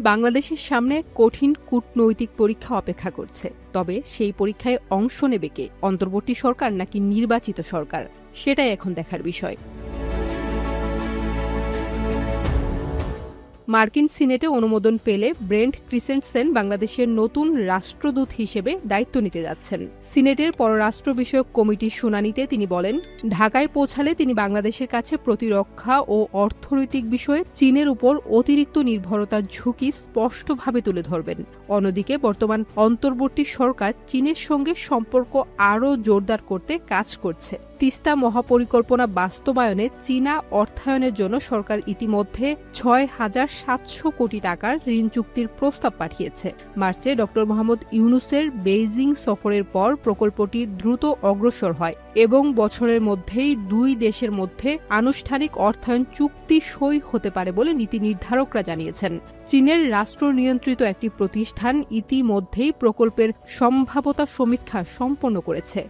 বাংলাদেশের সামনে কঠিন কূটনৈতিক পরীক্ষা অপেক্ষা করছে। তবে সেই পরীক্ষায় অংশ নেবে কে, অন্তর্বর্তী সরকার নাকি নির্বাচিত সরকার, সেটাই এখন দেখার বিষয়। মার্কিন সিনেটে অনুমোদন পেলে ব্রেন্ট ক্রিসেন্টসেন বাংলাদেশের নতুন রাষ্ট্রদূত হিসেবে দায়িত্ব নিতে যাচ্ছেন। সিনেটের পররাষ্ট্র বিষয়ক কমিটির শুনানিতে তিনি বলেন, ঢাকায় পৌঁছালে তিনি বাংলাদেশের কাছে প্রতিরক্ষা ও অর্থনৈতিক বিষয়ে চীনের উপর অতিরিক্ত নির্ভরতার ঝুঁকি স্পষ্টভাবে তুলে ধরবেন। অন্যদিকে বর্তমান অন্তর্বর্তী সরকার চীনের সঙ্গে সম্পর্ক আরও জোরদার করতে কাজ করছে। তিস্তা মহাপরিকল্পনা বাস্তবায়নে চীনা অর্থায়নের জন্য সরকার ইতিমধ্যে ৬,৭০০ কোটি টাকার ঋণ চুক্তির প্রস্তাব পাঠিয়েছে। মার্চে ড. মোহাম্মদ ইউনূসের বেইজিং সফরের পর প্রকল্পটি দ্রুত অগ্রসর হয় এবং বছরের মধ্যেই দুই দেশের মধ্যে আনুষ্ঠানিক অর্থায়ন চুক্তি সই হতে পারে বলে নীতি নির্ধারকরা জানিয়েছেন। চীনের রাষ্ট্র নিয়ন্ত্রিত একটি প্রতিষ্ঠান ইতিমধ্যেই প্রকল্পের সম্ভাব্যতা সমীক্ষা সম্পন্ন করেছে।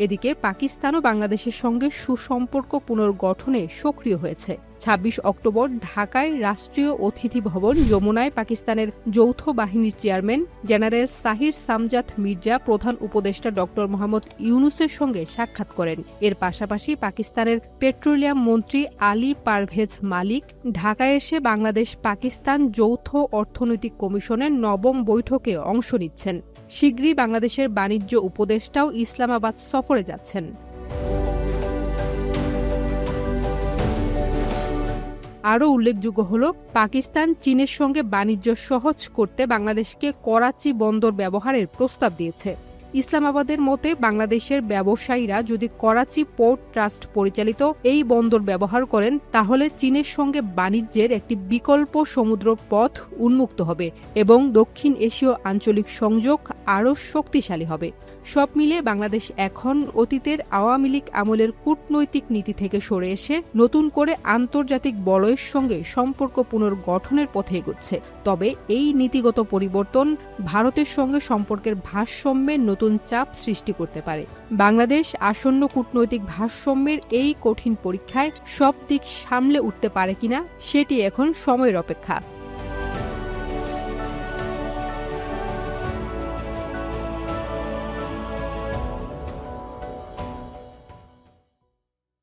এদিকে পাকিস্তানও বাংলাদেশের সঙ্গে সুসম্পর্ক পুনর্গঠনে সক্রিয় হয়েছে। ২৬ অক্টোবর ঢাকায় রাষ্ট্রীয় অতিথি ভবন যমুনায় পাকিস্তানের যৌথ বাহিনীর চেয়ারম্যান জেনারেল সাহির সামজাদ মির্জা প্রধান উপদেষ্টা ড. মোহাম্মদ ইউনূসের সঙ্গে সাক্ষাৎ করেন। এর পাশাপাশি পাকিস্তানের পেট্রোলিয়াম মন্ত্রী আলী পারভেজ মালিক ঢাকায় এসে বাংলাদেশ পাকিস্তান যৌথ অর্থনৈতিক কমিশনের ৯ম বৈঠকে অংশ নিচ্ছেন। শীঘ্রই বাংলাদেশের বাণিজ্য উপদেষ্টাও ইসলামাবাদ সফরে যাচ্ছেন। আরও উল্লেখযোগ্য হল, পাকিস্তান চীনের সঙ্গে বাণিজ্য সহজ করতে বাংলাদেশকে করাচি বন্দর ব্যবহারের প্রস্তাব দিয়েছে। ইসলামাবাদের মতে বাংলাদেশের ব্যবসায়ীরা যদি করাচি পোর্ট ট্রাস্ট পরিচালিত এই বন্দর ব্যবহার করেন তাহলে চীনের সঙ্গে বাণিজ্যের একটি বিকল্প সমুদ্র পথ উন্মুক্ত হবে এবং দক্ষিণ এশীয় আঞ্চলিক সংযোগ আরও শক্তিশালী হবে। সব মিলে বাংলাদেশ এখন অতীতের আওয়ামী লীগ আমলের কূটনৈতিক নীতি থেকে সরে এসে নতুন করে আন্তর্জাতিক বলয়ের সঙ্গে সম্পর্ক পুনর্গঠনের পথে এগোচ্ছে। তবে এই নীতিগত পরিবর্তন ভারতের সঙ্গে সম্পর্কের ভারসাম্যের নতুন চাপ সৃষ্টি করতে পারে। বাংলাদেশ আসন্ন কূটনৈতিক ভারসাম্যের এই কঠিন পরীক্ষায় সব দিক সামলে উঠতে পারে কিনা সেটি এখন সময়ের অপেক্ষা।